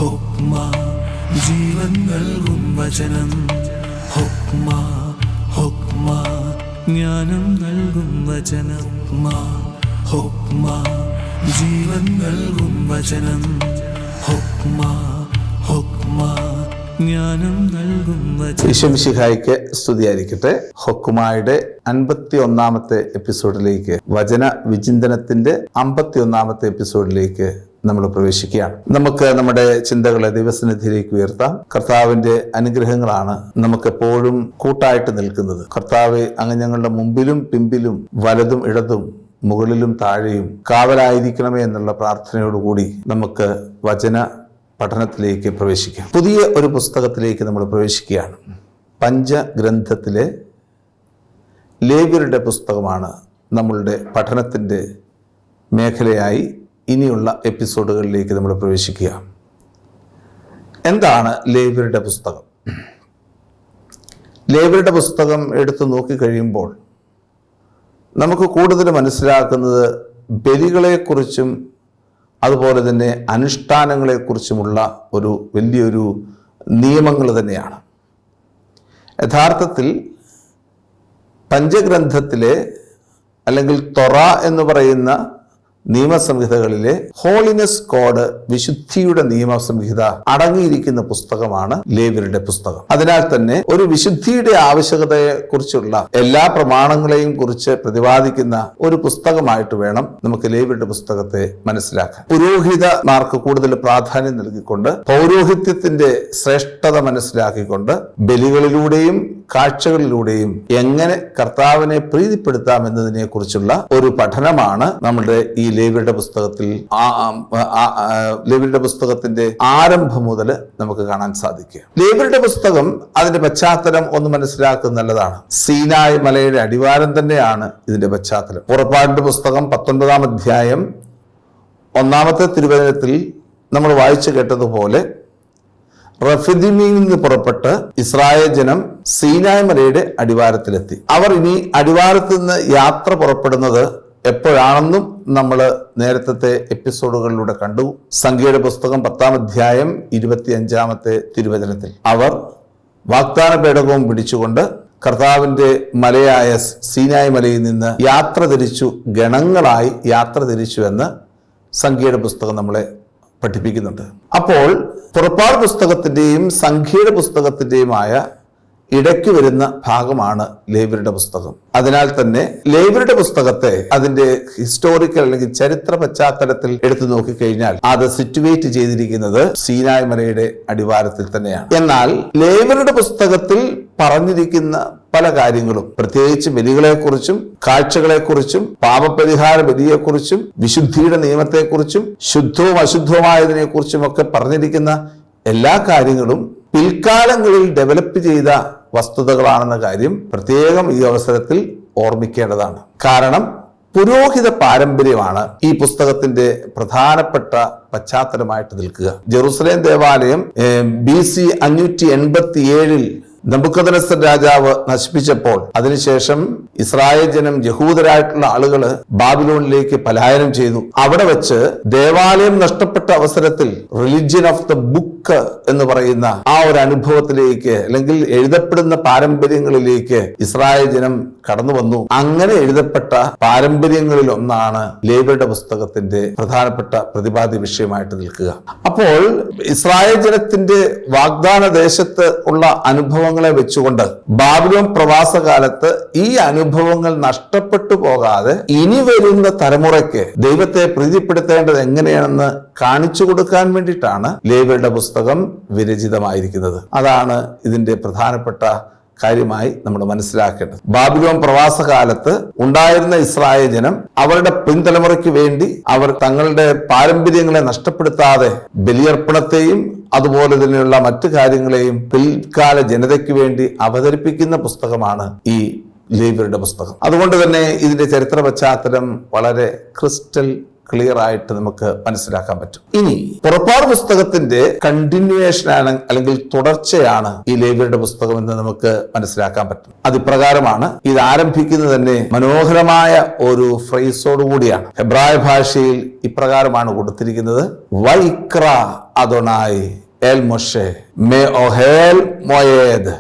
ഹുക്മ ജീവൻ നൽകും വചനം. ഹുക്മ ഹുക്മ ജ്ഞാനം നൽകും വചനം. ഹുക്മ ജീവൻ നൽകും വചനം. ഹുക്മ ഹുക്മ ജ്ഞാനം നൽകും വചനം. ഈശോമിശിഹായ്ക്ക് സ്തുതിയായിരിക്കട്ടെ. ഹുക്മായുടെ 51-ാമത്തെ എപ്പിസോഡിലേക്ക്, വചന വിചിന്തനത്തിന്റെ 51-ാമത്തെ എപ്പിസോഡിലേക്ക് നമ്മൾ പ്രവേശിക്കുകയാണ്. നമുക്ക് നമ്മുടെ ചിന്തകളെ ദൈവസന്നിധിയിലേക്ക് ഉയർത്താം. കർത്താവിന്റെ അനുഗ്രഹങ്ങളാണ് നമുക്കെപ്പോഴും കൂട്ടായിട്ട് നിൽക്കുന്നത്. കർത്താവെ, അങ്ങ് ഞങ്ങളുടെ മുമ്പിലും പിമ്പിലും വലതും ഇടതും മുകളിലും താഴെയും കാവലായിരിക്കണമേ എന്നുള്ള പ്രാർത്ഥനയോടുകൂടി നമുക്ക് വചന പഠനത്തിലേക്ക് പ്രവേശിക്കാം. പുതിയ ഒരു പുസ്തകത്തിലേക്ക് നമ്മൾ പ്രവേശിക്കുകയാണ്. പഞ്ചഗ്രന്ഥത്തിലെ ലേവ്യരുടെ പുസ്തകമാണ് നമ്മളുടെ പഠനത്തിൻ്റെ മേഖലയായി ഇനിയുള്ള എപ്പിസോഡുകളിലേക്ക് നമ്മൾ പ്രവേശിക്കുക. എന്താണ് ലേവ്യരുടെ പുസ്തകം? ലേവ്യരുടെ പുസ്തകം എടുത്തു നോക്കിക്കഴിയുമ്പോൾ നമുക്ക് കൂടുതൽ മനസ്സിലാക്കുന്നത് ബലികളെക്കുറിച്ചും അതുപോലെ തന്നെ അനുഷ്ഠാനങ്ങളെക്കുറിച്ചുമുള്ള ഒരു വലിയൊരു നിയമങ്ങൾ തന്നെയാണ്. യഥാർത്ഥത്തിൽ പഞ്ചഗ്രന്ഥത്തിലെ അല്ലെങ്കിൽ തൊറ എന്ന് പറയുന്ന നിയമസംഹിതകളിലെ ഹോളിനെസ് കോഡ്, വിശുദ്ധിയുടെ നിയമസംഹിത അടങ്ങിയിരിക്കുന്ന പുസ്തകമാണ് ലേവ്യരുടെ പുസ്തകം. അതിനാൽ തന്നെ ഒരു വിശുദ്ധിയുടെ ആവശ്യകതയെ കുറിച്ചുള്ള എല്ലാ പ്രമാണങ്ങളെയും കുറിച്ച് പ്രതിപാദിക്കുന്ന ഒരു പുസ്തകമായിട്ട് വേണം നമുക്ക് ലേവ്യരുടെ പുസ്തകത്തെ മനസ്സിലാക്കാൻ. പുരോഹിതന്മാർക്ക് കൂടുതൽ പ്രാധാന്യം നൽകിക്കൊണ്ട്, പൗരോഹിത്യത്തിന്റെ ശ്രേഷ്ഠത മനസ്സിലാക്കിക്കൊണ്ട്, ബലികളിലൂടെയും കാഴ്ചകളിലൂടെയും എങ്ങനെ കർത്താവിനെ പ്രീതിപ്പെടുത്താം എന്നതിനെ കുറിച്ചുള്ള ഒരു പഠനമാണ് നമ്മുടെ ഈ ലേവ്യരുടെ പുസ്തകത്തിൽ ലേവ്യരുടെ പുസ്തകത്തിന്റെ ആരംഭം മുതൽ നമുക്ക് കാണാൻ സാധിക്കുക. ലേവ്യരുടെ പുസ്തകം അതിന്റെ പശ്ചാത്തലം ഒന്ന് മനസ്സിലാക്കുന്നത് നല്ലതാണ്. സീനായ് മലയുടെ അടിവാരം തന്നെയാണ് ഇതിന്റെ പശ്ചാത്തലം. പുറപ്പാടിന്റെ പുസ്തകം 19-ാം അധ്യായം 1-ാമത്തെ തിരുവചനത്തിൽ നമ്മൾ വായിച്ചു കേട്ടതുപോലെ റഫിദിമിൽ നിന്ന് പുറപ്പെട്ട് ഇസ്രായേൽ ജനം സീനായ് മലയുടെ അടിവാരത്തിലെത്തി. അവർ ഇനി അടിവാരത്ത് നിന്ന് യാത്ര പുറപ്പെടുന്നത് എപ്പോഴാണെന്നും നമ്മൾ നേരത്തെ എപ്പിസോഡുകളിലൂടെ കണ്ടു. സംഖ്യയുടെ പുസ്തകം 10-ാം അധ്യായം 25-ാമത്തെ തിരുവചനത്തിൽ അവർ വാഗ്ദാന പേടകവും പിടിച്ചുകൊണ്ട് കർത്താവിന്റെ മലയായ സീനായ് മലയിൽ നിന്ന് യാത്ര തിരിച്ചു, ഗണങ്ങളായി യാത്ര തിരിച്ചു എന്ന് സംഖ്യയുടെ പുസ്തകം നമ്മളെ പഠിപ്പിക്കുന്നുണ്ട്. അപ്പോൾ പുറപ്പാട് പുസ്തകത്തിന്റെയും സംഖ്യയുടെ പുസ്തകത്തിന്റെയുമായ ഇടയ്ക്ക് വരുന്ന ഭാഗമാണ് ലേവ്യരുടെ പുസ്തകം. അതിനാൽ തന്നെ ലേവ്യരുടെ പുസ്തകത്തെ അതിന്റെ ഹിസ്റ്റോറിക്കൽ അല്ലെങ്കിൽ ചരിത്ര പശ്ചാത്തലത്തിൽ എടുത്തു നോക്കിക്കഴിഞ്ഞാൽ അത് സിറ്റുവേറ്റ് ചെയ്തിരിക്കുന്നത് സീനായ് മലയുടെ അടിവാരത്തിൽ തന്നെയാണ്. എന്നാൽ ലേവ്യരുടെ പുസ്തകത്തിൽ പറഞ്ഞിരിക്കുന്ന പല കാര്യങ്ങളും, പ്രത്യേകിച്ച് ബലികളെക്കുറിച്ചും കാഴ്ചകളെക്കുറിച്ചും പാപപരിഹാര ബലിയെക്കുറിച്ചും വിശുദ്ധിയുടെ നിയമത്തെക്കുറിച്ചും ശുദ്ധവും അശുദ്ധവുമായതിനെ കുറിച്ചും ഒക്കെ പറഞ്ഞിരിക്കുന്ന എല്ലാ കാര്യങ്ങളും പിൽക്കാലങ്ങളിൽ ഡെവലപ്പ് ചെയ്ത വസ്തുതകളാണെന്ന കാര്യം പ്രത്യേകം ഈ അവസരത്തിൽ ഓർമ്മിക്കേണ്ടതാണ്. കാരണം പുരോഹിത പാരമ്പര്യമാണ് ഈ പുസ്തകത്തിന്റെ പ്രധാനപ്പെട്ട പശ്ചാത്തലമായിട്ട് നിൽക്കുക. ജെറുസലേം ദേവാലയം BC 587 നബൂഖദ്നേസർ രാജാവ് നശിപ്പിച്ചപ്പോൾ അതിനുശേഷം ഇസ്രായേൽ ജനം യഹൂദരായിട്ടുള്ള ആളുകൾ ബാബിലോണിലേക്ക് പലായനം ചെയ്തു. അവിടെ വെച്ച് ദേവാലയം നഷ്ടപ്പെട്ട അവസരത്തിൽ റിലിജ്യൻ ഓഫ് ദ ബുക്ക് എന്ന് പറയുന്ന ആ ഒരു അനുഭവത്തിലേക്ക് അല്ലെങ്കിൽ എഴുതപ്പെടുന്ന പാരമ്പര്യങ്ങളിലേക്ക് ഇസ്രായേൽ ജനം കടന്നു വന്നു. അങ്ങനെ എഴുതപ്പെട്ട പാരമ്പര്യങ്ങളിൽ ഒന്നാണ് ലേവ്യരുടെ പുസ്തകത്തിന്റെ പ്രധാനപ്പെട്ട പ്രതിപാദ്യ വിഷയമായിട്ട് നിൽക്കുക. അപ്പോൾ ഇസ്രായേൽ ജനത്തിന്റെ വാഗ്ദാന ദേശത്ത് ഉള്ള അനുഭവങ്ങളെ വെച്ചുകൊണ്ട് ബാബിലോൺ പ്രവാസകാലത്ത് ഈ അനുഭവങ്ങൾ നഷ്ടപ്പെട്ടു പോകാതെ ഇനി വരുന്ന തലമുറയ്ക്ക് ദൈവത്തെ പ്രീതിപ്പെടുത്തേണ്ടത് എങ്ങനെയാണെന്ന് കാണിച്ചു കൊടുക്കാൻ വേണ്ടിയിട്ടാണ് ലേവ്യരുടെ പുസ്തകം വിരചിതമായിരിക്കുന്നത്. അതാണ് ഇതിന്റെ പ്രധാനപ്പെട്ട കാര്യമായി നമ്മൾ മനസ്സിലാക്കേണ്ടത്. ബാബിലോൺ പ്രവാസകാലത്ത് ഉണ്ടായിരുന്ന ഇസ്രായേൽ ജനം അവരുടെ പിൻതലമുറയ്ക്ക് വേണ്ടി അവർ തങ്ങളുടെ പാരമ്പര്യങ്ങളെ നഷ്ടപ്പെടുത്താതെ ബലിയർപ്പണത്തെയും അതുപോലെ തന്നെയുള്ള മറ്റു കാര്യങ്ങളെയും പിൽക്കാല ജനതയ്ക്ക് വേണ്ടി അവതരിപ്പിക്കുന്ന പുസ്തകമാണ് ഈ ലേവ്യരുടെ പുസ്തകം. അതുകൊണ്ട് തന്നെ ഇതിന്റെ ചരിത്ര പശ്ചാത്തലം വളരെ ക്രിസ്റ്റൽ ക്ലിയർ ആയിട്ട് നമുക്ക് മനസ്സിലാക്കാൻ പറ്റും. ഇനി പുറപ്പാട് പുസ്തകത്തിന്റെ കണ്ടിന്യൂവേഷൻ ആണ്, അല്ലെങ്കിൽ തുടർച്ചയാണ് ഈ ലേവ്യരുടെ പുസ്തകം എന്ന് നമുക്ക് മനസ്സിലാക്കാൻ പറ്റും. അതിപ്രകാരമാണ് ഇത് ആരംഭിക്കുന്നത് തന്നെ മനോഹരമായ ഒരു ഫ്രേസോട് കൂടിയാണ്. ഹെബ്രായ ഭാഷയിൽ ഇപ്രകാരമാണ് കൊടുത്തിരിക്കുന്നത്: വൈക്ര അദോനായി എൽ മോശെ മേ ഓഹേൽ മോയേദ്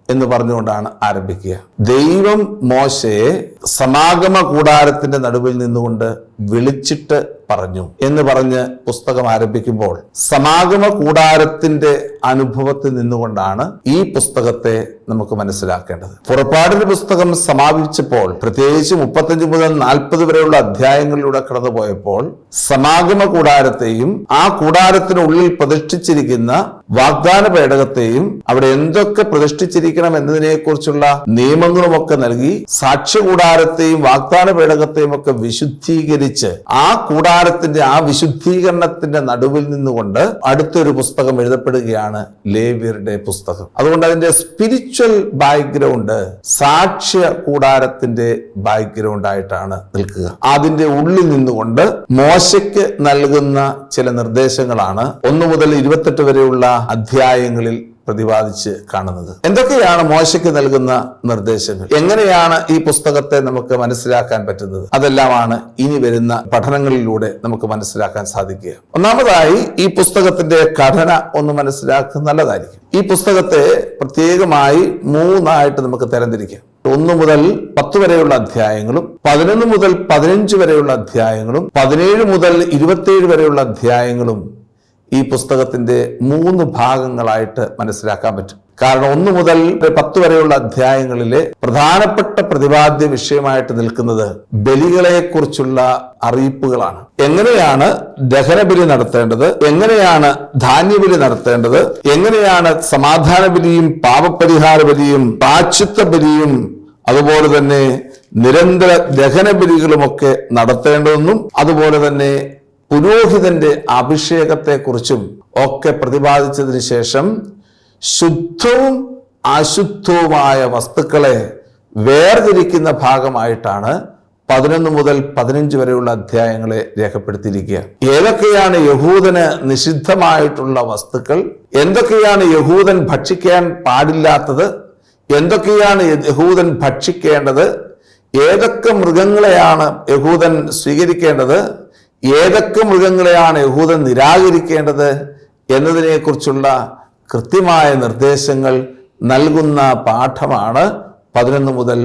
എന്ന് പറഞ്ഞുകൊണ്ടാണ് ആരംഭിക്കുക. ദൈവം മോശയെ സമാഗമ കൂടാരത്തിന്റെ നടുവിൽ നിന്നുകൊണ്ട് വിളിച്ചിട്ട് പറഞ്ഞു എന്ന് പറഞ്ഞ് പുസ്തകം ആരംഭിക്കുമ്പോൾ സമാഗമ കൂടാരത്തിന്റെ അനുഭവത്തിൽ നിന്നുകൊണ്ടാണ് ഈ പുസ്തകത്തെ നമുക്ക് മനസ്സിലാക്കേണ്ടത്. പുറപ്പാടിന്റെ പുസ്തകം സമാപിച്ചപ്പോൾ, പ്രത്യേകിച്ച് 35 മുതൽ 40 വരെയുള്ള അധ്യായങ്ങളിലൂടെ കടന്നുപോയപ്പോൾ, സമാഗമ കൂടാരത്തെയും ആ കൂടാരത്തിനുള്ളിൽ പ്രതിഷ്ഠിച്ചിരിക്കുന്ന വാഗ്ദാന പേടകത്തെയും അവിടെ എന്തൊക്കെ പ്രതിഷ്ഠിച്ചിരിക്കണം എന്നതിനെ കുറിച്ചുള്ള നിയമങ്ങളുമൊക്കെ നൽകി, സാക്ഷ്യകൂടാരത്തെയും വാഗ്ദാന പേടകത്തെയും ഒക്കെ വിശുദ്ധീകരിച്ച് ആ കൂടാരത്തിന്റെ ആ വിശുദ്ധീകരണത്തിന്റെ നടുവിൽ നിന്നുകൊണ്ട് അടുത്തൊരു പുസ്തകം എഴുതപ്പെടുകയാണ് ലേവ്യരുടെ പുസ്തകം. അതുകൊണ്ട് അതിന്റെ സ്പിരിച്വൽ ബാക്ക്ഗ്രൗണ്ട് സാക്ഷ്യ കൂടാരത്തിന്റെ ബാക്ക്ഗ്രൗണ്ട് ആയിട്ടാണ് നിൽക്കുക. അതിന്റെ ഉള്ളിൽ നിന്നുകൊണ്ട് മോശയ്ക്ക് നൽകുന്ന ചില നിർദ്ദേശങ്ങളാണ് 1 മുതൽ 28 വരെയുള്ള അധ്യായങ്ങളിൽ പ്രതിപാദിച്ച് കാണുന്നത്. എന്തൊക്കെയാണ് മോശയ്ക്ക് നൽകുന്ന നിർദ്ദേശങ്ങൾ? എങ്ങനെയാണ് ഈ പുസ്തകത്തെ നമുക്ക് മനസ്സിലാക്കാൻ പറ്റുന്നത്? അതെല്ലാമാണ് ഇനി വരുന്ന പഠനങ്ങളിലൂടെ നമുക്ക് മനസ്സിലാക്കാൻ സാധിക്കുക. ഒന്നാമതായി ഈ പുസ്തകത്തിന്റെ ഘടന ഒന്ന് മനസ്സിലാക്കുന്നത് നല്ലതായിരിക്കും. ഈ പുസ്തകത്തെ പ്രത്യേകമായി 3 നമുക്ക് തരംതിരിക്കാം. 1 മുതൽ 10 വരെയുള്ള അധ്യായങ്ങളും, 11 മുതൽ 15 വരെയുള്ള അധ്യായങ്ങളും, 17 മുതൽ 27 വരെയുള്ള അധ്യായങ്ങളും ഈ പുസ്തകത്തിന്റെ 3 ഭാഗങ്ങളായിട്ട് മനസ്സിലാക്കാൻ പറ്റും. കാരണം 1 മുതൽ 10 വരെയുള്ള അധ്യായങ്ങളിലെ പ്രധാനപ്പെട്ട പ്രതിപാദ്യ വിഷയമായിട്ട് നിൽക്കുന്നത് ബലികളെ കുറിച്ചുള്ള അറിയിപ്പുകളാണ്. എങ്ങനെയാണ് ദഹനബലി നടത്തേണ്ടത്, എങ്ങനെയാണ് ധാന്യബലി നടത്തേണ്ടത്, എങ്ങനെയാണ് സമാധാന ബലിയും പാപപരിഹാര ബലിയും പ്രായശ്ചിത്ത ബലിയും അതുപോലെ തന്നെ നിരന്തര ദഹനബലികളുമൊക്കെ നടത്തേണ്ടതെന്നും, അതുപോലെ തന്നെ പുരോഹിതന്റെ അഭിഷേകത്തെക്കുറിച്ചും ഒക്കെ പ്രതിപാദിച്ചതിന് ശേഷം ശുദ്ധവും അശുദ്ധവുമായ വസ്തുക്കളെ വേർതിരിക്കുന്ന ഭാഗമായിട്ടാണ് 11 മുതൽ 15 വരെയുള്ള അധ്യായങ്ങളെ രേഖപ്പെടുത്തിയിരിക്കുക. ഏതൊക്കെയാണ് യഹൂദന് നിഷിദ്ധമായിട്ടുള്ള വസ്തുക്കൾ, എന്തൊക്കെയാണ് യഹൂദൻ ഭക്ഷിക്കാൻ പാടില്ലാത്തത്, എന്തൊക്കെയാണ് യഹൂദൻ ഭക്ഷിക്കേണ്ടത്, ഏതൊക്കെ മൃഗങ്ങളെയാണ് യഹൂദൻ സ്വീകരിക്കേണ്ടത്, ഏതൊക്കെ മൃഗങ്ങളെയാണ് യഹൂദൻ നിരാകരിക്കേണ്ടത് എന്നതിനെക്കുറിച്ചുള്ള കൃത്യമായ നിർദ്ദേശങ്ങൾ നൽകുന്ന പാഠമാണ് 11 മുതൽ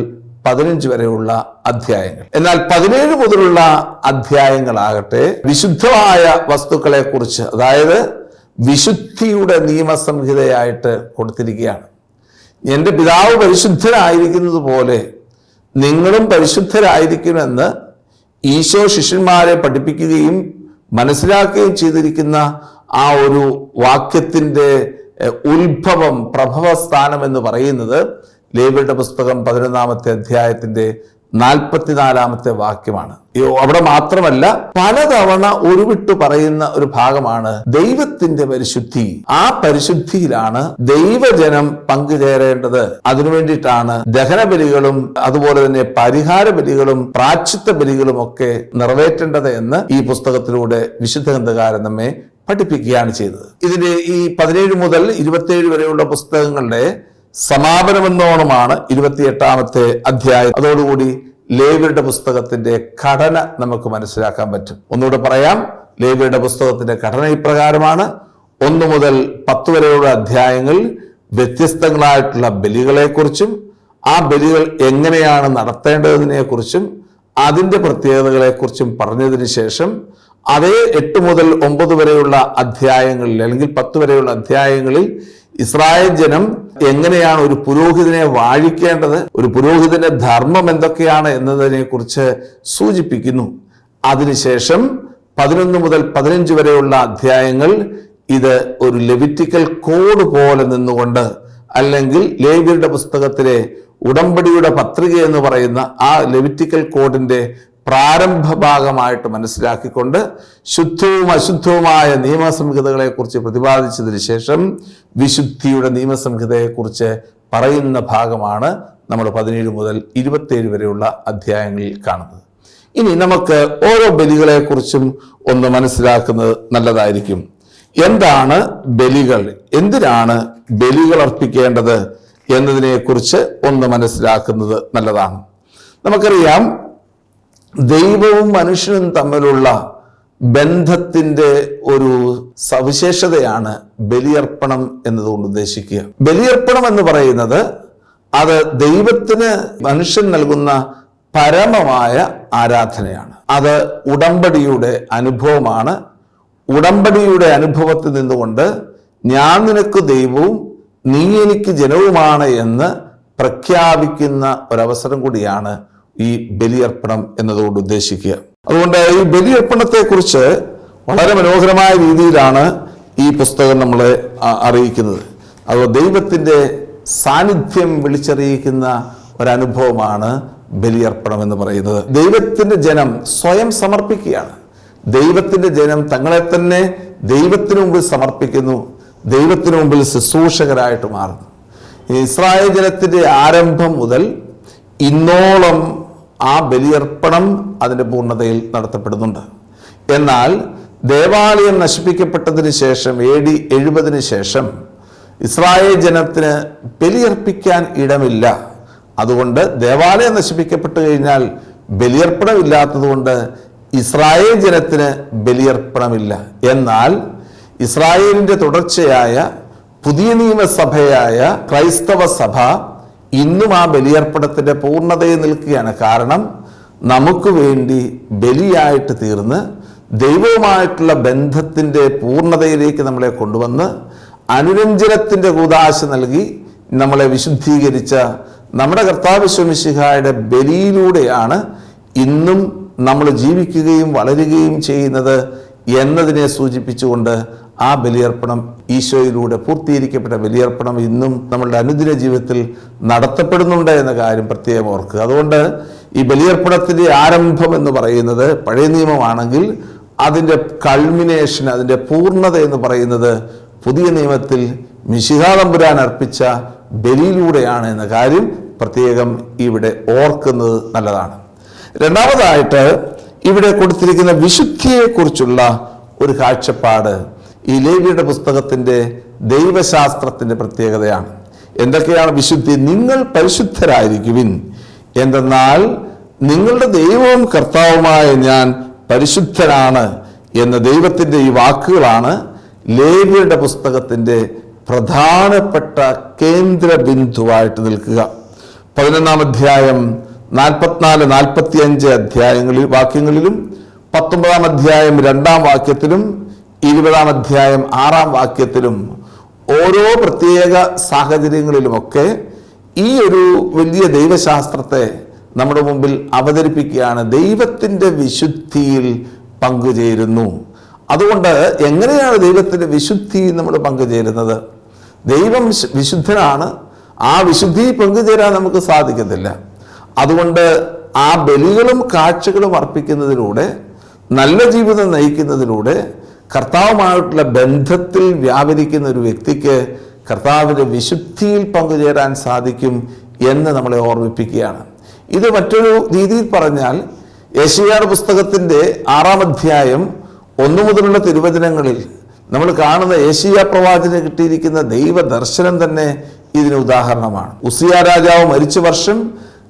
15 വരെയുള്ള അധ്യായങ്ങൾ. എന്നാൽ 17 മുതലുള്ള അധ്യായങ്ങളാകട്ടെ വിശുദ്ധമായ വസ്തുക്കളെ കുറിച്ച്, അതായത് വിശുദ്ധിയുടെ നിയമസംഹിതയായിട്ട് കൊടുത്തിരിക്കുകയാണ്. എൻ്റെ പിതാവ് പരിശുദ്ധരായിരിക്കുന്നത് പോലെ നിങ്ങളും പരിശുദ്ധരായിരിക്കുമെന്ന് ഈശോ ശിഷ്യന്മാരെ പഠിപ്പിക്കുകയും മനസ്സിലാക്കുകയും ചെയ്തിരിക്കുന്ന ആ ഒരു വാക്യത്തിന്റെ ഉത്ഭവം, പ്രഭവസ്ഥാനം എന്ന് പറയുന്നത് ലേവ്യരുടെ പുസ്തകം 11-ാമത്തെ അധ്യായത്തിന്റെ 44-ാമത്തെ വാക്യമാണ്. അവിടെ മാത്രമല്ല, പലതവണ ഉരുവിട്ട് പറയുന്ന ഒരു ഭാഗമാണ് ദൈവത്തിന്റെ പരിശുദ്ധി. ആ പരിശുദ്ധിയിലാണ് ദൈവജനം പങ്കുചേരേണ്ടത്. അതിനു വേണ്ടിയിട്ടാണ് ദഹനബലികളും അതുപോലെ തന്നെ പരിഹാര ബലികളും പ്രായശ്ചിത്ത ബലികളും ഒക്കെ നിറവേറ്റേണ്ടത് എന്ന് ഈ പുസ്തകത്തിലൂടെ വിശുദ്ധ ഗ്രന്ഥകാരൻ നമ്മെ പഠിപ്പിക്കുകയാണ് ചെയ്തത്. ഇതിന്റെ ഈ 17 മുതൽ 27 വരെയുള്ള പുസ്തകങ്ങളുടെ സമാപനമെന്നോണമാണ് 28-ാമത്തെ അധ്യായം. അതോടുകൂടി ലേവ്യരുടെ പുസ്തകത്തിന്റെ ഘടന നമുക്ക് മനസ്സിലാക്കാൻ പറ്റും. ഒന്നുകൂടെ പറയാം, ലേവ്യരുടെ പുസ്തകത്തിന്റെ ഘടന ഇപ്രകാരമാണ്. 1 മുതൽ 10 വരെയുള്ള അധ്യായങ്ങൾ വ്യത്യസ്തങ്ങളായിട്ടുള്ള ബലികളെക്കുറിച്ചും ആ ബലികൾ എങ്ങനെയാണ് നടത്തേണ്ടതിനെ കുറിച്ചും അതിന്റെ പ്രത്യേകതകളെക്കുറിച്ചും പറഞ്ഞതിന് ശേഷം അതേ 8 മുതൽ 9 വരെയുള്ള അധ്യായങ്ങളിൽ അല്ലെങ്കിൽ 10 വരെയുള്ള അധ്യായങ്ങളിൽ ഇസ്രായേൽ ജനം എങ്ങനെയാണ് ഒരു പുരോഹിതനെ വാഴിക്കേണ്ടത്, ഒരു പുരോഹിതന്റെ ധർമ്മം എന്തൊക്കെയാണ് എന്നതിനെ കുറിച്ച് സൂചിപ്പിക്കുന്നു. അതിനുശേഷം 11 മുതൽ 15 വരെയുള്ള അധ്യായങ്ങൾ ഇത് ഒരു ലെവിറ്റിക്കൽ കോഡ് പോലെ നിന്നുകൊണ്ട്, അല്ലെങ്കിൽ ലേവ്യരുടെ പുസ്തകത്തിലെ ഉടമ്പടിയുടെ പത്രിക എന്ന് പറയുന്ന ആ ലെവിറ്റിക്കൽ കോഡിന്റെ പ്രാരംഭ ഭാഗമായിട്ട് മനസ്സിലാക്കിക്കൊണ്ട് ശുദ്ധവും അശുദ്ധവുമായ നിയമസംഹിതകളെ കുറിച്ച് പ്രതിപാദിച്ചതിന് ശേഷം വിശുദ്ധിയുടെ നിയമസംഹിതയെക്കുറിച്ച് പറയുന്ന ഭാഗമാണ് നമ്മൾ 17 മുതൽ 27 വരെയുള്ള അധ്യായങ്ങളിൽ കാണുന്നത്. ഇനി നമുക്ക് ഓരോ ബലികളെ കുറിച്ചും ഒന്ന് മനസ്സിലാക്കുന്നത് നല്ലതായിരിക്കും. എന്താണ് ബലികൾ, എന്തിനാണ് ബലികൾ അർപ്പിക്കേണ്ടത് എന്നതിനെ കുറിച്ച് ഒന്ന് മനസ്സിലാക്കുന്നത് നല്ലതാണ്. നമുക്കറിയാം, ദൈവവും മനുഷ്യനും തമ്മിലുള്ള ബന്ധത്തിന്റെ ഒരു സവിശേഷതയാണ് ബലിയർപ്പണം എന്നതുകൊണ്ട് ഉദ്ദേശിക്കുക. ബലിയർപ്പണം എന്ന് പറയുന്നത് അത് ദൈവത്തിന് മനുഷ്യൻ നൽകുന്ന പരമമായ ആരാധനയാണ്. അത് ഉടമ്പടിയുടെ അനുഭവമാണ്. ഉടമ്പടിയുടെ അനുഭവത്തിൽ നിന്നുകൊണ്ട് ഞാൻ നിനക്ക് ദൈവവും നീ എനിക്ക് ജനവുമാണ് എന്ന് പ്രഖ്യാപിക്കുന്ന ഒരവസരം കൂടിയാണ് ഈ ബലിയർപ്പണം എന്നതുകൊണ്ട് ഉദ്ദേശിക്കുക. അതുകൊണ്ട് ഈ ബലിയർപ്പണത്തെ കുറിച്ച് വളരെ മനോഹരമായ രീതിയിലാണ് ഈ പുസ്തകം നമ്മളെ അറിയിക്കുന്നത്. അത് ദൈവത്തിന്റെ സാന്നിധ്യം വിളിച്ചറിയിക്കുന്ന ഒരനുഭവമാണ് ബലിയർപ്പണം എന്ന് പറയുന്നത്. ദൈവത്തിന്റെ ജനം സ്വയം സമർപ്പിക്കുകയാണ്. ദൈവത്തിന്റെ ജനം തങ്ങളെ തന്നെ ദൈവത്തിനു മുമ്പിൽ സമർപ്പിക്കുന്നു, ദൈവത്തിനു മുമ്പിൽ ശുശ്രൂഷകരായിട്ട് മാറുന്നു. ഇസ്രായേൽ ജനത്തിന്റെ ആരംഭം മുതൽ ഇന്നോളം ആ ബലിയർപ്പണം അതിൻ്റെ പൂർണ്ണതയിൽ നടത്തപ്പെടുന്നുണ്ട്. എന്നാൽ ദേവാലയം നശിപ്പിക്കപ്പെട്ടതിന് ശേഷം AD 70 ശേഷം ഇസ്രായേൽ ജനത്തിന് ബലിയർപ്പിക്കാൻ ഇടമില്ല. അതുകൊണ്ട് ദേവാലയം നശിപ്പിക്കപ്പെട്ടു കഴിഞ്ഞാൽ ബലിയർപ്പണമില്ലാത്തതുകൊണ്ട് ഇസ്രായേൽ ജനത്തിന് ബലിയർപ്പണമില്ല. എന്നാൽ ഇസ്രായേലിന്റെ തുടർച്ചയായ പുതിയ നിയമസഭയായ ക്രൈസ്തവ സഭ ഇന്നും ആ ബലിയർപ്പണത്തിന്റെ പൂർണ്ണതയിൽ നിൽക്കുകയാണ്. കാരണം നമുക്ക് വേണ്ടി ബലിയായിട്ട് തീർന്ന് ദൈവവുമായിട്ടുള്ള ബന്ധത്തിന്റെ പൂർണ്ണതയിലേക്ക് നമ്മളെ കൊണ്ടുവന്ന് അനുരഞ്ജനത്തിന്റെ കൂദാശ നൽകി നമ്മളെ വിശുദ്ധീകരിച്ച നമ്മുടെ കർത്താവ് യേശു മിശിഹായുടെ ബലിയിലൂടെയാണ് ഇന്നും നമ്മൾ ജീവിക്കുകയും വളരുകയും ചെയ്യുന്നത് എന്നതിനെ സൂചിപ്പിച്ചുകൊണ്ട് ആ ബലിയർപ്പണം, ഈശോയിലൂടെ പൂർത്തീകരിക്കപ്പെട്ട ബലിയർപ്പണം ഇന്നും നമ്മളുടെ അനുദിന ജീവിതത്തിൽ നടത്തപ്പെടുന്നുണ്ട് എന്ന കാര്യം പ്രത്യേകം ഓർക്കുക. അതുകൊണ്ട് ഈ ബലിയർപ്പണത്തിന്റെ ആരംഭം എന്ന് പറയുന്നത് പഴയ നിയമമാണെങ്കിൽ അതിൻ്റെ കൾമിനേഷൻ, അതിൻ്റെ പൂർണ്ണത എന്ന് പറയുന്നത് പുതിയ നിയമത്തിൽ മിശിഹാ തമ്പുരാൻ അർപ്പിച്ച ബലിയിലൂടെയാണ് എന്ന കാര്യം പ്രത്യേകം ഇവിടെ ഓർക്കുന്നത് നല്ലതാണ്. രണ്ടാമതായിട്ട് ഇവിടെ കൊടുത്തിരിക്കുന്ന വിശുദ്ധിയെക്കുറിച്ചുള്ള ഒരു കാഴ്ചപ്പാട് ഈ ലേവ്യരുടെ പുസ്തകത്തിന്റെ ദൈവശാസ്ത്രത്തിന്റെ പ്രത്യേകതയാണ്. എന്തൊക്കെയാണ് വിശുദ്ധി? നിങ്ങൾ പരിശുദ്ധരായിരിക്കുവിൻ, എന്തെന്നാൽ നിങ്ങളുടെ ദൈവവും കർത്താവുമായ ഞാൻ പരിശുദ്ധനാണ് എന്ന ദൈവത്തിന്റെ ഈ വാക്കുകളാണ് ലേവ്യരുടെ പുസ്തകത്തിന്റെ പ്രധാനപ്പെട്ട കേന്ദ്ര ബിന്ദുവായിട്ട് നിൽക്കുക. 11-ാം അധ്യായം 44-45 വാക്യങ്ങളിലും 19-ാം അധ്യായം 2-ാം വാക്യത്തിലും 20-ാം അധ്യായം 6-ാം വാക്യത്തിലും ഓരോ പ്രത്യേക സാഹചര്യങ്ങളിലുമൊക്കെ ഈ ഒരു വലിയ ദൈവശാസ്ത്രത്തെ നമ്മുടെ മുമ്പിൽ അവതരിപ്പിക്കുകയാണ്. ദൈവത്തിൻ്റെ വിശുദ്ധിയിൽ പങ്കുചേരുന്നു. അതുകൊണ്ട് എങ്ങനെയാണ് ദൈവത്തിൻ്റെ വിശുദ്ധിയിൽ നമ്മൾ പങ്കുചേരുന്നത്? ദൈവം വിശുദ്ധനാണ്. ആ വിശുദ്ധിയിൽ പങ്കുചേരാൻ നമുക്ക് സാധിക്കത്തില്ല. അതുകൊണ്ട് ആ ബലികളും കാഴ്ചകളും അർപ്പിക്കുന്നതിലൂടെ, നല്ല ജീവിതം നയിക്കുന്നതിലൂടെ കർത്താവുമായിട്ടുള്ള ബന്ധത്തിൽ വ്യാപരിക്കുന്ന ഒരു വ്യക്തിക്ക് കർത്താവിൻ്റെ വിശുദ്ധിയിൽ പങ്കുചേരാൻ സാധിക്കും എന്ന് നമ്മളെ ഓർമ്മിപ്പിക്കുകയാണ്. ഇത് മറ്റൊരു രീതിയിൽ പറഞ്ഞാൽ യെശയ്യായുടെ പുസ്തകത്തിൻ്റെ 6-ാം അധ്യായം 1 മുതലുള്ള തിരുവചനങ്ങളിൽ നമ്മൾ കാണുന്ന യെശയ്യാ പ്രവാചകന് കിട്ടിയിരിക്കുന്ന ദൈവദർശനം തന്നെ ഇതിന് ഉദാഹരണമാണ്. ഉസിയ രാജാവ് മരിച്ച വർഷം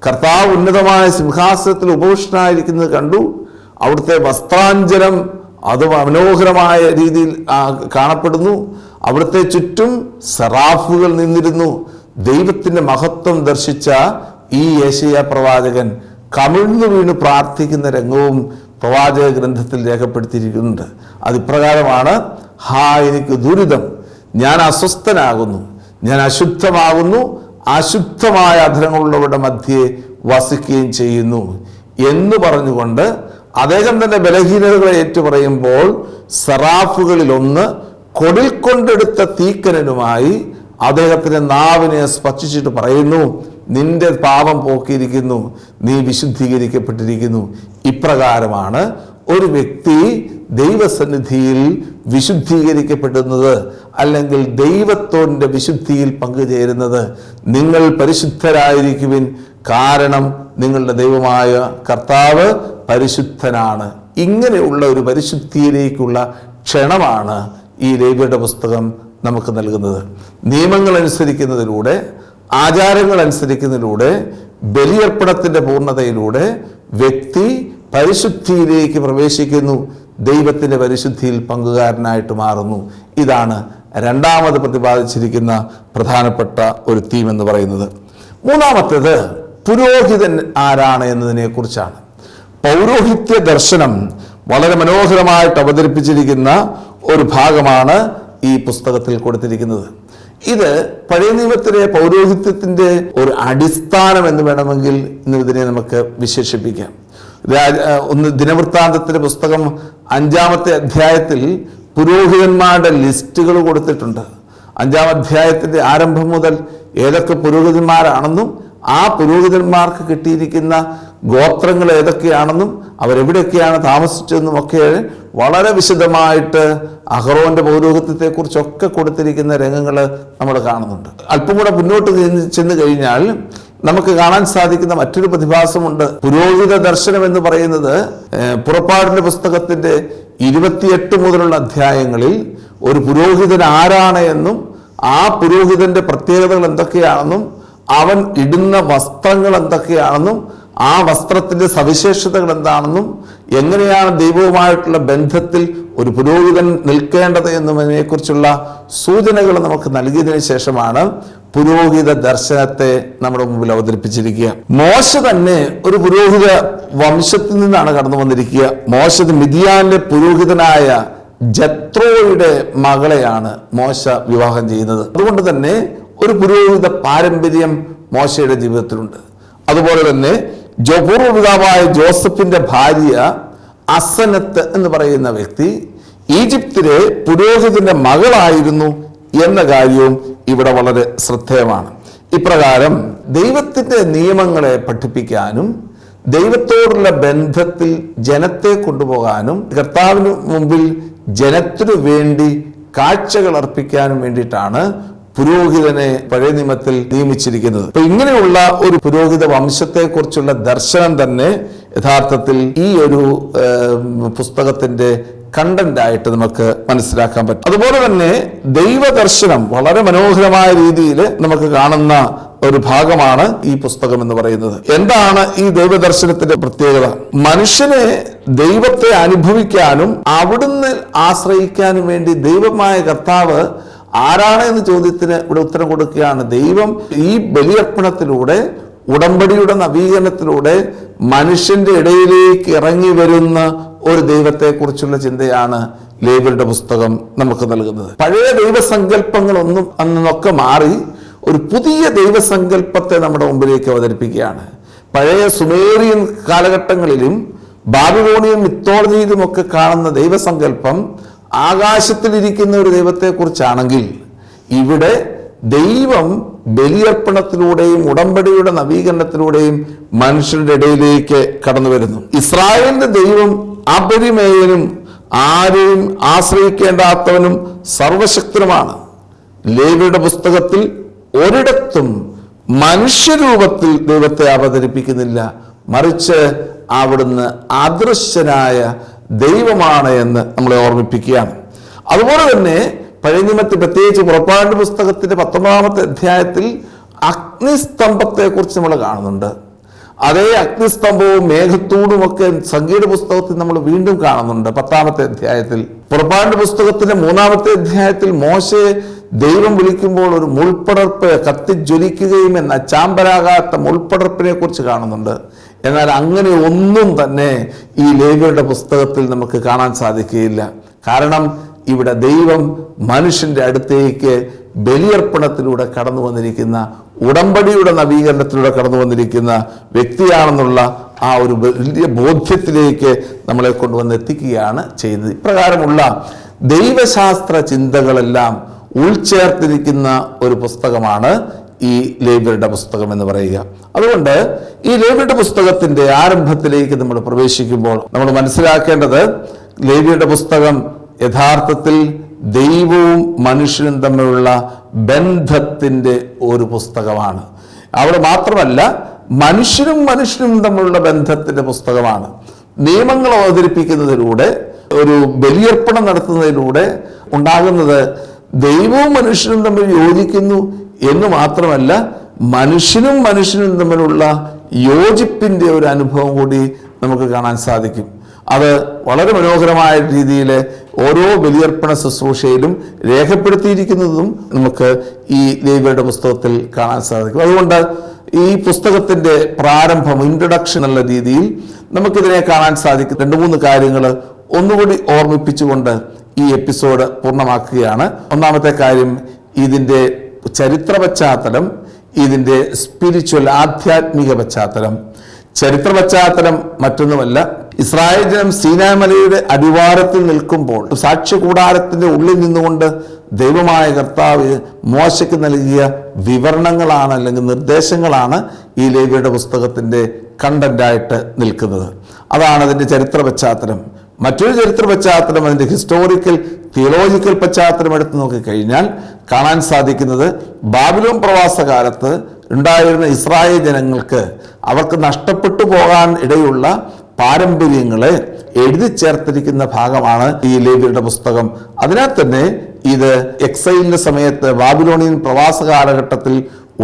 കർത്താവ് ഉന്നതമായ സിംഹാസനത്തിൽ ഉപവിഷ്ടനായിരിക്കുന്നത് കണ്ടു. അവിടുത്തെ വസ്ത്രാഞ്ജനം അത് മനോഹരമായ രീതിയിൽ കാണപ്പെടുന്നു. അവിടുത്തെ ചുറ്റും സെറാഫുകൾ നിന്നിരുന്നു. ദൈവത്തിന്റെ മഹത്വം ദർശിച്ച ഈ യെശയ്യാ പ്രവാചകൻ കമിഴ്ന്നു വീണ് പ്രാർത്ഥിക്കുന്ന രംഗവും പ്രവാചക ഗ്രന്ഥത്തിൽ രേഖപ്പെടുത്തിയിരിക്കുന്നുണ്ട്. അതിപ്രകാരമാണ്: ഹാ എനിക്ക് ദുരിതം, ഞാൻ അസ്വസ്ഥനാകുന്നു, ഞാൻ അശുദ്ധമാകുന്നു, അശുദ്ധമായ അധരങ്ങളുള്ളവരുടെ മധ്യേ വസിക്കുകയും ചെയ്യുന്നു എന്ന് പറഞ്ഞുകൊണ്ട് അദ്ദേഹം തന്റെ ബലഹീനതകളെ ഏറ്റുപറയുമ്പോൾ സെറാഫുകളിൽ ഒന്ന് കൊടിൽ കൊണ്ടെടുത്ത തീക്കനനുമായി അദ്ദേഹത്തിന്റെ നാവിനെ സ്പർശിച്ചിട്ട് പറയുന്നു: നിന്റെ പാപം പോക്കിയിരിക്കുന്നു, നീ വിശുദ്ധീകരിക്കപ്പെട്ടിരിക്കുന്നു. ഇപ്രകാരമാണ് ഒരു വ്യക്തി ദൈവസന്നിധിയിൽ വിശുദ്ധീകരിക്കപ്പെടുന്നത്, അല്ലെങ്കിൽ ദൈവത്തോന്റെ വിശുദ്ധിയിൽ പങ്കുചേരുന്നത്. നിങ്ങൾ പരിശുദ്ധരായിരിക്കുവിൻ, കാരണം നിങ്ങളുടെ ദൈവമായ കർത്താവ് പരിശുദ്ധനാണ്. ഇങ്ങനെയുള്ള ഒരു പരിശുദ്ധിയിലേക്കുള്ള ക്ഷണമാണ് ഈ ലേവ്യരുടെ പുസ്തകം നമുക്ക് നൽകുന്നത്. നിയമങ്ങൾ അനുസരിക്കുന്നതിലൂടെ, ആചാരങ്ങൾ അനുസരിക്കുന്നതിലൂടെ, ബലിയർപ്പണത്തിൻ്റെ പൂർണ്ണതയിലൂടെ വ്യക്തി പരിശുദ്ധിയിലേക്ക് പ്രവേശിക്കുന്നു, ദൈവത്തിൻ്റെ പരിശുദ്ധിയിൽ പങ്കുകാരനായിട്ട് മാറുന്നു. ഇതാണ് രണ്ടാമത് പ്രതിപാദിച്ചിരിക്കുന്ന പ്രധാനപ്പെട്ട ഒരു തീം എന്ന് പറയുന്നത്. മൂന്നാമത്തേത് പുരോഹിതൻ ആരാണ് എന്നതിനെ കുറിച്ചാണ്. പൗരോഹിത്യ ദർശനം വളരെ മനോഹരമായിട്ട് അവതരിപ്പിച്ചിരിക്കുന്ന ഒരു ഭാഗമാണ് ഈ പുസ്തകത്തിൽ കൊടുത്തിരിക്കുന്നത്. ഇത് പഴയ നിയമത്തിലെ പൗരോഹിത്യത്തിന്റെ ഒരു അടിസ്ഥാനം എന്ന് വേണമെങ്കിൽ ഇന്ന് ഇതിനെ നമുക്ക് വിശേഷിപ്പിക്കാം. ദിനവൃത്താന്തത്തിന്റെ പുസ്തകം 5-ാമത്തെ അധ്യായത്തിൽ പുരോഹിതന്മാരുടെ ലിസ്റ്റുകൾ കൊടുത്തിട്ടുണ്ട്. 5-ാം അധ്യായത്തിന്റെ ആരംഭം മുതൽ ഏതൊക്കെ പുരോഹിതന്മാരാണെന്നും ആ പുരോഹിതന്മാർക്ക് കിട്ടിയിരിക്കുന്ന ഗോത്രങ്ങൾ ഏതൊക്കെയാണെന്നും അവരെവിടെയൊക്കെയാണ് താമസിച്ചതെന്നും ഒക്കെ വളരെ വിശദമായിട്ട് അഹറോന്റെ പൗരോഹിത്യത്തെക്കുറിച്ചൊക്കെ കൊടുത്തിരിക്കുന്ന രംഗങ്ങൾ നമ്മൾ കാണുന്നുണ്ട്. അല്പം കൂടെ മുന്നോട്ട് ചെന്ന് കഴിഞ്ഞാൽ നമുക്ക് കാണാൻ സാധിക്കുന്ന മറ്റൊരു പ്രതിഭാസമുണ്ട്. പുരോഹിത ദർശനം എന്ന് പറയുന്നത് പുറപ്പാടിന്റെ പുസ്തകത്തിന്റെ 28 മുതലുള്ള അധ്യായങ്ങളിൽ ഒരു പുരോഹിതൻ ആരാണ് എന്നും ആ പുരോഹിതന്റെ പ്രത്യേകതകൾ എന്തൊക്കെയാണെന്നും അവൻ ഇടുന്ന വസ്ത്രങ്ങൾ എന്തൊക്കെയാണെന്നും ആ വസ്ത്രത്തിന്റെ സവിശേഷതകൾ എന്താണെന്നും എങ്ങനെയാണ് ദൈവവുമായിട്ടുള്ള ബന്ധത്തിൽ ഒരു പുരോഹിതൻ നിൽക്കേണ്ടത് എന്നതിനെക്കുറിച്ചുള്ള സൂചനകൾ നമുക്ക് നൽകിയതിനു ശേഷമാണ് പുരോഹിത ദർശനത്തെ നമ്മുടെ മുമ്പിൽ അവതരിപ്പിച്ചിരിക്കുക. മോശ തന്നെ ഒരു പുരോഹിത വംശത്തിൽ നിന്നാണ് കടന്നു വന്നിരിക്കുക. മോശ മിദ്യാനിലെ പുരോഹിതനായ ജത്രോയുടെ മകളെയാണ് മോശ വിവാഹം ചെയ്യുന്നത്. അതുകൊണ്ട് തന്നെ ഒരു പുരോഹിത പാരമ്പര്യം മോശയുടെ ജീവിതത്തിലുണ്ട്. അതുപോലെ തന്നെ പൂർവ്വപിതാവായ ജോസഫിന്റെ ഭാര്യ അസനത്ത് എന്ന് പറയുന്ന വ്യക്തി ഈജിപ്തിലെ പുരോഹിതന്റെ മകളായിരുന്നു എന്ന കാര്യവും ഇവിടെ വളരെ ശ്രദ്ധേയമാണ്. ഇപ്രകാരം ദൈവത്തിന്റെ നിയമങ്ങളെ പഠിപ്പിക്കാനും ദൈവത്തോടുള്ള ബന്ധത്തിൽ ജനത്തെ കൊണ്ടുപോകാനും കർത്താവിന് മുമ്പിൽ ജനത്തിനു വേണ്ടി കാഴ്ചകൾ അർപ്പിക്കാനും വേണ്ടിയിട്ടാണ് പുരോഹിതനെ പഴയ നിയമത്തിൽ നിയമിച്ചിരിക്കുന്നത്. അപ്പൊ ഇങ്ങനെയുള്ള ഒരു പുരോഹിത വംശത്തെ കുറിച്ചുള്ള ദർശനം തന്നെ യഥാർത്ഥത്തിൽ ഈ ഒരു പുസ്തകത്തിന്റെ കണ്ടന്റ് ആയിട്ട് നമുക്ക് മനസ്സിലാക്കാൻ പറ്റും. അതുപോലെ തന്നെ ദൈവദർശനം വളരെ മനോഹരമായ രീതിയിൽ നമുക്ക് കാണുന്ന ഒരു ഭാഗമാണ് ഈ പുസ്തകം എന്ന് പറയുന്നത്. എന്താണ് ഈ ദൈവദർശനത്തിന്റെ പ്രത്യേകത? മനുഷ്യനെ ദൈവത്തെ അനുഭവിക്കാനും അവിടുന്ന് ആശ്രയിക്കാനും വേണ്ടി ദൈവമായ കർത്താവ് ആരാണ് എന്ന ചോദ്യത്തിന് ഇവിടെ ഉത്തരം കൊടുക്കുകയാണ്. ദൈവം ഈ ബലിയർപ്പണത്തിലൂടെ, ഉടമ്പടിയുടെ നവീകരണത്തിലൂടെ മനുഷ്യന്റെ ഇടയിലേക്ക് ഇറങ്ങി വരുന്ന ഒരു ദൈവത്തെക്കുറിച്ചുള്ള ചിന്തയാണ് ലേവ്യരുടെ പുസ്തകം നമുക്ക് നൽകുന്നത്. പഴയ ദൈവസങ്കല്പങ്ങളൊന്നും അന്നൊക്കെ മാറി ഒരു പുതിയ ദൈവസങ്കല്പത്തെ നമ്മുടെ മുമ്പിലേക്ക് അവതരിപ്പിക്കുകയാണ്. പഴയ സുമേറിയൻ കാലഘട്ടങ്ങളിലും ബാബിലോണിയൻ മിത്തോളജിയിലുമൊക്കെ കാണുന്ന ദൈവസങ്കല്പം ആകാശത്തിലിരിക്കുന്ന ഒരു ദൈവത്തെക്കുറിച്ചാണെങ്കിൽ ഇവിടെ ദൈവം ബലിയർപ്പണത്തിലൂടെയും ഉടമ്പടിയുടെ നവീകരണത്തിലൂടെയും മനുഷ്യരുടെ ഇടയിലേക്ക് കടന്നു വരുന്നു. ഇസ്രായേലിന്റെ ദൈവം അപരിമേയനും ആരെയും ആശ്രയിക്കേണ്ടാത്തവനും സർവശക്തനുമാണ്. ലേവ്യരുടെ പുസ്തകത്തിൽ ഒരിടത്തും മനുഷ്യരൂപത്തിൽ ദൈവത്തെ അവതരിപ്പിക്കുന്നില്ല, മറിച്ച് അവിടുന്ന് അദൃശ്യനായ ദൈവമാണ് എന്ന് നമ്മളെ ഓർമ്മിപ്പിക്കുകയാണ്. അതുപോലെ തന്നെ പഴയ നിയമത്തിൽ പ്രത്യേകിച്ച് പുറപ്പാടിന്റെ പുസ്തകത്തിന്റെ 19-ാമത്തെ അധ്യായത്തിൽ അഗ്നിസ്തംഭത്തെ കുറിച്ച് നമ്മൾ കാണുന്നുണ്ട്. അതേ അഗ്നിസ്തംഭവും മേഘത്തൂണും ഒക്കെ സംഗീത പുസ്തകത്തിൽ നമ്മൾ വീണ്ടും കാണുന്നുണ്ട് 10-ാമത്തെ അധ്യായത്തിൽ. പുറപ്പാടിന്റെ പുസ്തകത്തിന്റെ 3-ാമത്തെ അധ്യായത്തിൽ മോശയെ ദൈവം വിളിക്കുമ്പോൾ ഒരു മുൾപ്പടർപ്പ് കത്തിജ്വലിക്കുകയും എന്ന ചാമ്പരാകാത്ത മുൾപ്പടർപ്പിനെ കുറിച്ച് കാണുന്നുണ്ട്. എന്നാൽ അങ്ങനെ ഒന്നും തന്നെ ഈ ലേവ്യരുടെ പുസ്തകത്തിൽ നമുക്ക് കാണാൻ സാധിക്കുകയില്ല. കാരണം ഇവിടെ ദൈവം മനുഷ്യന്റെ അടുത്തേക്ക് ബലിയർപ്പണത്തിലൂടെ കടന്നു വന്നിരിക്കുന്ന, ഉടമ്പടിയുടെ നവീകരണത്തിലൂടെ കടന്നു വന്നിരിക്കുന്ന വ്യക്തിയാണെന്നുള്ള ആ ഒരു വലിയ ബോധ്യത്തിലേക്ക് നമ്മളെ കൊണ്ടുവന്ന് എത്തിക്കുകയാണ് ചെയ്യുന്നത്. ഇപ്രകാരമുള്ള ദൈവശാസ്ത്ര ചിന്തകളെല്ലാം ഉൾച്ചേർത്തിരിക്കുന്ന ഒരു പുസ്തകമാണ് ഈ ലേവ്യരുടെ പുസ്തകം എന്ന് പറയുക. അതുകൊണ്ട് ഈ ലേവ്യരുടെ പുസ്തകത്തിന്റെ ആരംഭത്തിലേക്ക് നമ്മൾ പ്രവേശിക്കുമ്പോൾ നമ്മൾ മനസ്സിലാക്കേണ്ടത് ലേവ്യരുടെ പുസ്തകം യഥാർത്ഥത്തിൽ ദൈവവും മനുഷ്യനും തമ്മിലുള്ള ബന്ധത്തിന്റെ ഒരു പുസ്തകമാണ്. അവിടെ മാത്രമല്ല, മനുഷ്യനും തമ്മിലുള്ള ബന്ധത്തിന്റെ പുസ്തകമാണ്. നിയമങ്ങൾ അവതരിപ്പിക്കുന്നതിലൂടെ, ഒരു ബലിയർപ്പണം നടത്തുന്നതിലൂടെ ഉണ്ടാകുന്നത് ദൈവവും മനുഷ്യനും തമ്മിൽ യോജിക്കുന്നു എന്ന് മാത്രമല്ല, മനുഷ്യനും തമ്മിലുള്ള യോജിപ്പിൻ്റെ ഒരു അനുഭവം കൂടി നമുക്ക് കാണാൻ സാധിക്കും. അത് വളരെ മനോഹരമായ രീതിയിൽ ഓരോ ബലിയർപ്പണ ശുശ്രൂഷയിലും രേഖപ്പെടുത്തിയിരിക്കുന്നതും നമുക്ക് ഈ ലേവ്യരുടെ പുസ്തകത്തിൽ കാണാൻ സാധിക്കും. അതുകൊണ്ട് ഈ പുസ്തകത്തിൻ്റെ പ്രാരംഭം, ഇൻട്രൊഡക്ഷൻ എന്നുള്ള രീതിയിൽ നമുക്കിതിനെ കാണാൻ സാധിക്കും. 2-3 കാര്യങ്ങൾ ഒന്നുകൂടി ഓർമ്മിപ്പിച്ചുകൊണ്ട് ഈ എപ്പിസോഡ് പൂർണ്ണമാക്കുകയാണ്. ഒന്നാമത്തെ കാര്യം, ഇതിൻ്റെ ചരിത്ര പശ്ചാത്തലം, ഇതിൻ്റെ സ്പിരിച്വൽ, ആധ്യാത്മിക പശ്ചാത്തലം. ചരിത്ര പശ്ചാത്തലം മറ്റൊന്നുമല്ല, ഇസ്രായേൽ ജനം സീനായ് മലയുടെ അടിവാരത്തിൽ നിൽക്കുമ്പോൾ സാക്ഷ്യ കൂടാരത്തിന്റെ ഉള്ളിൽ നിന്നുകൊണ്ട് ദൈവമായ കർത്താവ് മോശയ്ക്ക് നൽകിയ വിവരണങ്ങളാണ്, അല്ലെങ്കിൽ നിർദ്ദേശങ്ങളാണ് ഈ ലേവ്യരുടെ പുസ്തകത്തിന്റെ കണ്ടന്റായിട്ട് നിൽക്കുന്നത്. അതാണ് അതിൻ്റെ ചരിത്ര പശ്ചാത്തലം. മറ്റൊരു ചരിത്ര പശ്ചാത്തലം, അതിൻ്റെ ഹിസ്റ്റോറിക്കൽ തിയോളജിക്കൽ പശ്ചാത്തലം എടുത്ത് നോക്കിക്കഴിഞ്ഞാൽ കാണാൻ സാധിക്കുന്നത്, ബാബിലോൺ പ്രവാസകാലത്ത് ഉണ്ടായിരുന്ന ഇസ്രായേൽ ജനങ്ങൾക്ക് അവർക്ക് നഷ്ടപ്പെട്ടു പോകാൻ ഇടയുള്ള പാരമ്പര്യങ്ങളെ എഴുതി ചേർത്തിരിക്കുന്ന ഭാഗമാണ് ഈ ലേവ്യരുടെ പുസ്തകം. അതിനാൽ തന്നെ ഇത് എക്സൈലിന്റെ സമയത്ത് ബാബിലോണിയൻ പ്രവാസ കാലഘട്ടത്തിൽ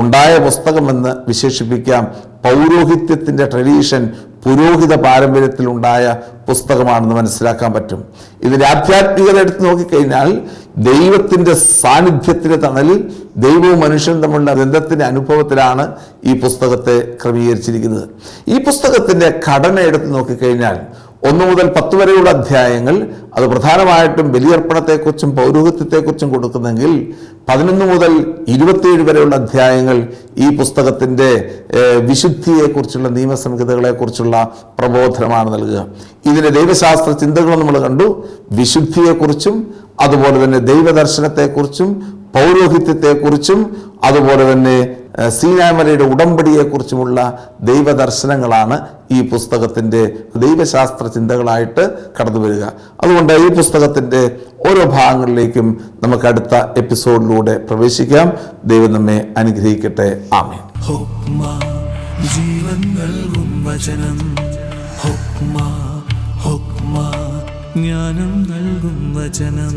ഉണ്ടായ പുസ്തകമെന്ന് വിശേഷിപ്പിക്കാം. പൗരോഹിത്യത്തിന്റെ ട്രഡീഷൻ, പുരോഹിത പാരമ്പര്യത്തിൽ ഉണ്ടായ പുസ്തകമാണെന്ന് മനസ്സിലാക്കാൻ പറ്റും. ഇതിൻ്റെ ആധ്യാത്മികത എടുത്ത് നോക്കിക്കഴിഞ്ഞാൽ ദൈവത്തിൻ്റെ സാന്നിധ്യത്തിൻ്റെ തണലിൽ ദൈവവും മനുഷ്യനും തമ്മിലുള്ള ബന്ധത്തിൻ്റെ അനുഭവത്തിലാണ് ഈ പുസ്തകത്തെ ക്രമീകരിച്ചിരിക്കുന്നത്. ഈ പുസ്തകത്തിൻ്റെ ഘടന എടുത്ത് നോക്കിക്കഴിഞ്ഞാൽ 1 മുതൽ 10 വരെയുള്ള അധ്യായങ്ങൾ അത് പ്രധാനമായിട്ടും ബലിയർപ്പണത്തെക്കുറിച്ചും പൗരോഹിത്യത്തെക്കുറിച്ചും കൊടുക്കുന്നെങ്കിൽ 11 മുതൽ 27 വരെയുള്ള അധ്യായങ്ങൾ ഈ പുസ്തകത്തിൻ്റെ വിശുദ്ധിയെക്കുറിച്ചുള്ള, നിയമസംഹിതകളെക്കുറിച്ചുള്ള പ്രബോധനമാണ് നൽകുക. ഇതിൻ്റെ ദൈവശാസ്ത്ര ചിന്തകളും നമ്മൾ കണ്ടു. വിശുദ്ധിയെക്കുറിച്ചും അതുപോലെ തന്നെ ദൈവദർശനത്തെക്കുറിച്ചും പൗരോഹിത്യത്തെക്കുറിച്ചും അതുപോലെ തന്നെ സീനായ് മലയുടെ ഉടമ്പടിയെക്കുറിച്ചുമുള്ള ദൈവദർശനങ്ങളാണ് ഈ പുസ്തകത്തിൻ്റെ ദൈവശാസ്ത്ര ചിന്തകളായിട്ട് കടന്നു വരിക. അതുകൊണ്ട് ഈ പുസ്തകത്തിൻ്റെ ഓരോ ഭാഗങ്ങളിലേക്കും നമുക്ക് അടുത്ത എപ്പിസോഡിലൂടെ പ്രവേശിക്കാം. ദൈവം നമ്മെ അനുഗ്രഹിക്കട്ടെ. ആമേൻ. ഹുക്മ, ജീവൻ നൽകും വചനം. ഹുക്മ, ഹുക്മ, ജ്ഞാനം നൽകും വചനം.